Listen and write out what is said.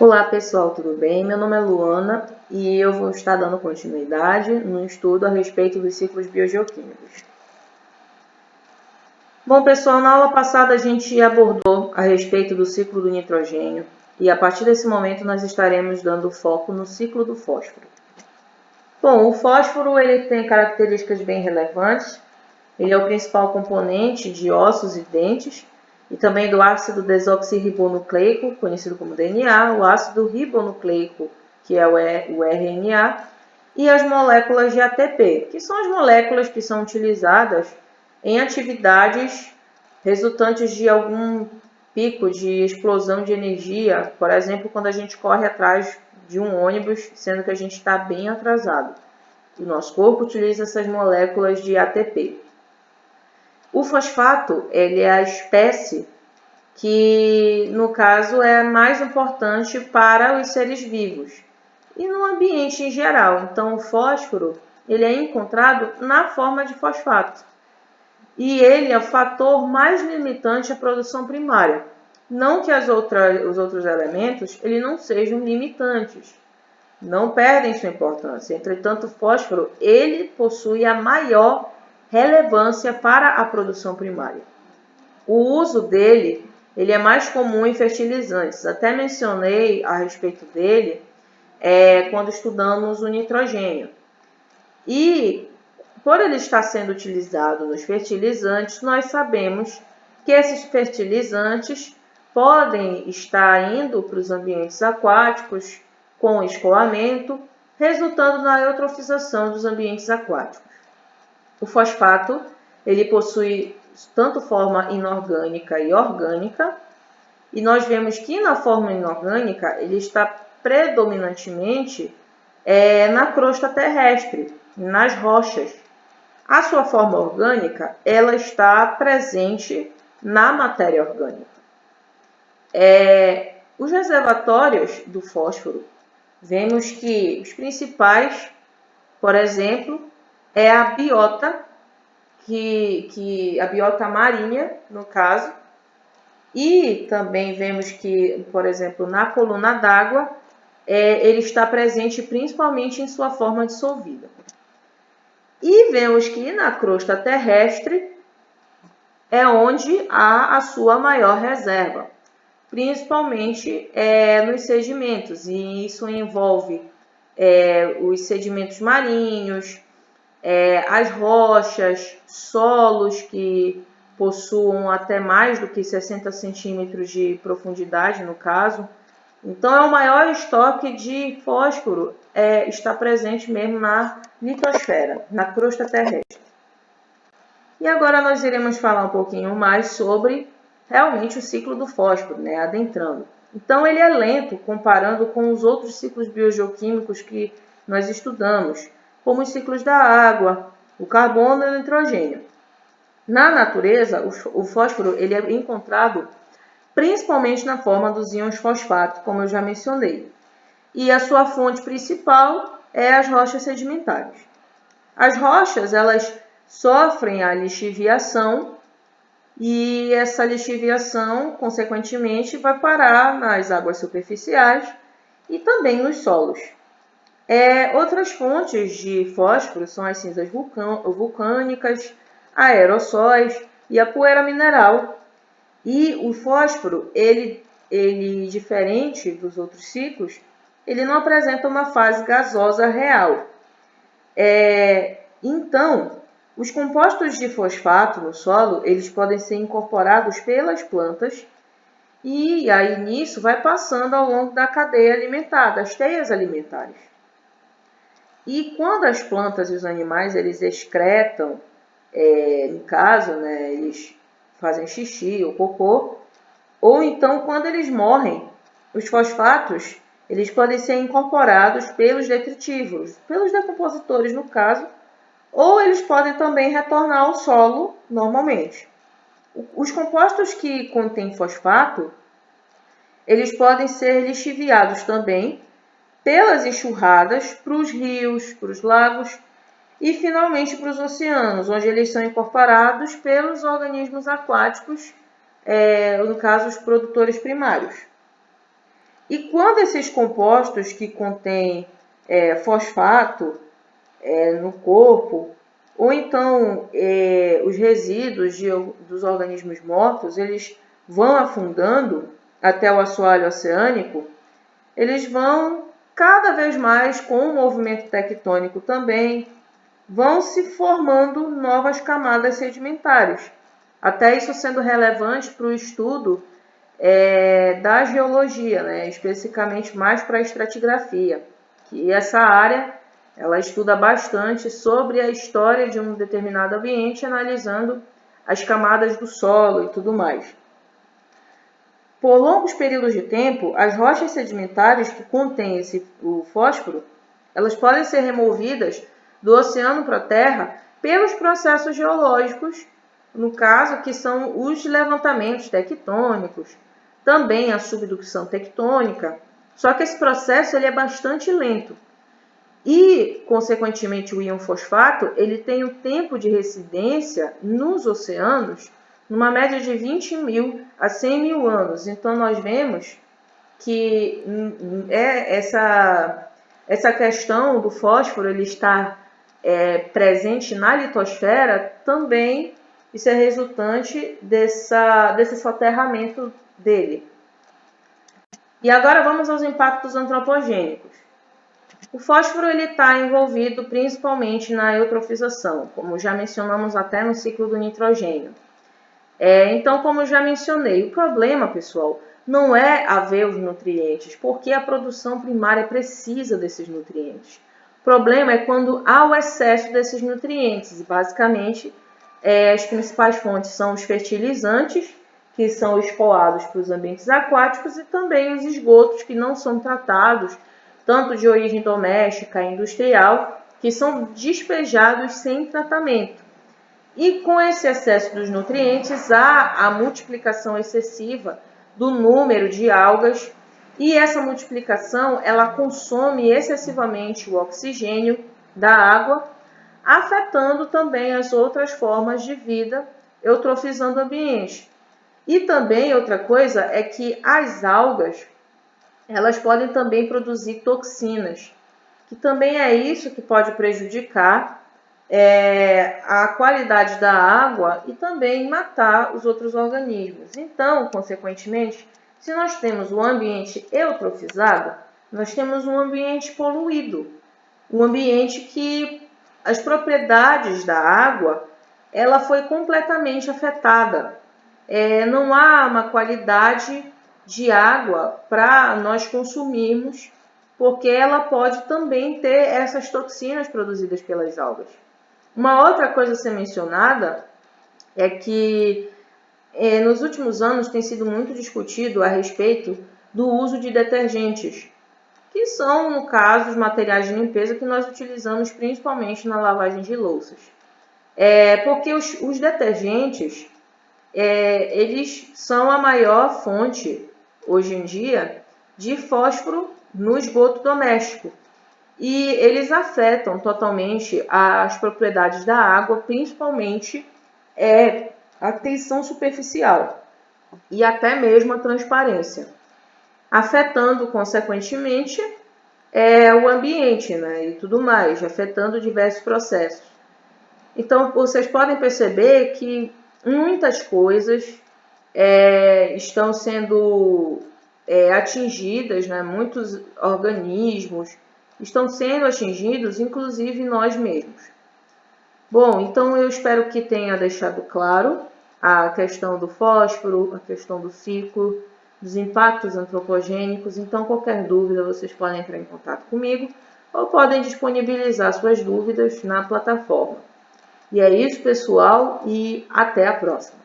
Olá pessoal, tudo bem? Meu nome é Luana e eu vou estar dando continuidade no estudo a respeito dos ciclos biogeoquímicos. Bom pessoal, na aula passada a gente abordou a respeito do ciclo do nitrogênio e a partir desse momento nós estaremos dando foco no ciclo do fósforo. Bom, o fósforo ele tem características bem relevantes, ele é o principal componente de ossos e dentes, e também do ácido desoxirribonucleico, conhecido como DNA, o ácido ribonucleico, que é o RNA, e as moléculas de ATP, que são as moléculas que são utilizadas em atividades resultantes de algum pico de explosão de energia, por exemplo, quando a gente corre atrás de um ônibus, sendo que a gente está bem atrasado. O nosso corpo utiliza essas moléculas de ATP. O fosfato, ele é a espécie que, no caso, é a mais importante para os seres vivos e no ambiente em geral. Então, o fósforo, ele é encontrado na forma de fosfato. E ele é o fator mais limitante à produção primária. Não que os outros elementos ele não sejam limitantes, não perdem sua importância. Entretanto, o fósforo ele possui a maior relevância para a produção primária. O uso dele ele é mais comum em fertilizantes. Até mencionei a respeito dele quando estudamos o nitrogênio. E por ele estar sendo utilizado nos fertilizantes, nós sabemos que esses fertilizantes podem estar indo para os ambientes aquáticos com escoamento, resultando na eutrofização dos ambientes aquáticos. O fosfato ele possui tanto forma inorgânica e orgânica, e nós vemos que na forma inorgânica ele está predominantemente na crosta terrestre, nas rochas. A sua forma orgânica ela está presente na matéria orgânica. Os reservatórios do fósforo, vemos que os principais, por exemplo, é a biota, a biota marinha, no caso, e também vemos que, por exemplo, na coluna d'água, ele está presente principalmente em sua forma dissolvida. E vemos que na crosta terrestre é onde há a sua maior reserva, principalmente nos sedimentos, e isso envolve os sedimentos marinhos, as rochas, solos que possuam até mais do que 60 centímetros de profundidade, no caso. Então, é o maior estoque de fósforo está presente mesmo na litosfera, na crosta terrestre. E agora nós iremos falar um pouquinho mais sobre realmente o ciclo do fósforo, adentrando. Então, ele é lento comparando com os outros ciclos biogeoquímicos que nós estudamos, como os ciclos da água, o carbono e o nitrogênio. Na natureza, o fósforo ele é encontrado principalmente na forma dos íons fosfato, como eu já mencionei. E a sua fonte principal é as rochas sedimentares. As rochas, elas sofrem a lixiviação e essa lixiviação, consequentemente, vai parar nas águas superficiais e também nos solos. Outras fontes de fósforo são as cinzas vulcânicas, aerossóis e a poeira mineral. E o fósforo, ele diferente dos outros ciclos, ele não apresenta uma fase gasosa real. Então, os compostos de fosfato no solo, eles podem ser incorporados pelas plantas e aí nisso vai passando ao longo da cadeia alimentar, das teias alimentares. E quando as plantas e os animais eles excretam, no caso, eles fazem xixi ou cocô, ou então quando eles morrem, os fosfatos eles podem ser incorporados pelos detritívoros, pelos decompositores no caso, ou eles podem também retornar ao solo normalmente. Os compostos que contêm fosfato, eles podem ser lixiviados também pelas enxurradas para os rios, para os lagos e finalmente para os oceanos, onde eles são incorporados pelos organismos aquáticos, no caso os produtores primários. E quando esses compostos que contêm fosfato no corpo, ou então os resíduos dos organismos mortos, eles vão afundando até o assoalho oceânico, eles vão cada vez mais, com o movimento tectônico também, vão se formando novas camadas sedimentares. Até isso sendo relevante para o estudo da geologia, né? Especificamente mais para a estratigrafia, que essa área ela estuda bastante sobre a história de um determinado ambiente, analisando as camadas do solo e tudo mais. Por longos períodos de tempo, as rochas sedimentares que contêm o fósforo, elas podem ser removidas do oceano para a terra pelos processos geológicos, no caso, que são os levantamentos tectônicos, também a subducção tectônica, só que esse processo ele é bastante lento. E, consequentemente, o íon fosfato ele tem um tempo de residência nos oceanos numa média de 20 mil a 100 mil anos. Então, nós vemos que essa questão do fósforo ele estar presente na litosfera também isso é resultante desse soterramento dele. E agora vamos aos impactos antropogênicos. O fósforo está envolvido principalmente na eutrofização, como já mencionamos até no ciclo do nitrogênio. Então, como já mencionei, o problema, pessoal, não é haver os nutrientes, porque a produção primária precisa desses nutrientes. O problema é quando há o excesso desses nutrientes. Basicamente, as principais fontes são os fertilizantes, que são escoados para os ambientes aquáticos, e também os esgotos que não são tratados, tanto de origem doméstica e industrial, que são despejados sem tratamento. E com esse excesso dos nutrientes, há a multiplicação excessiva do número de algas, e essa multiplicação ela consome excessivamente o oxigênio da água, afetando também as outras formas de vida, eutrofizando o ambiente. E também outra coisa é que as algas elas podem também produzir toxinas, que também é isso que pode prejudicar a qualidade da água e também matar os outros organismos. Então, consequentemente, se nós temos um ambiente eutrofizado, nós temos um ambiente poluído, um ambiente que as propriedades da água ela foi completamente afetada. Não há uma qualidade de água para nós consumirmos, porque ela pode também ter essas toxinas produzidas pelas algas. Uma outra coisa a ser mencionada é que nos últimos anos tem sido muito discutido a respeito do uso de detergentes, que são, no caso, os materiais de limpeza que nós utilizamos principalmente na lavagem de louças. Porque os detergentes, eles são a maior fonte, hoje em dia, de fósforo no esgoto doméstico. E eles afetam totalmente as propriedades da água, principalmente a tensão superficial e até mesmo a transparência, afetando, consequentemente, o ambiente, né, e tudo mais, afetando diversos processos. Então, vocês podem perceber que muitas coisas estão sendo atingidas, né, muitos organismos estão sendo atingidos, inclusive nós mesmos. Bom, então eu espero que tenha deixado claro a questão do fósforo, a questão do ciclo, dos impactos antropogênicos. Então, qualquer dúvida, vocês podem entrar em contato comigo ou podem disponibilizar suas dúvidas na plataforma. E é isso, pessoal, e até a próxima!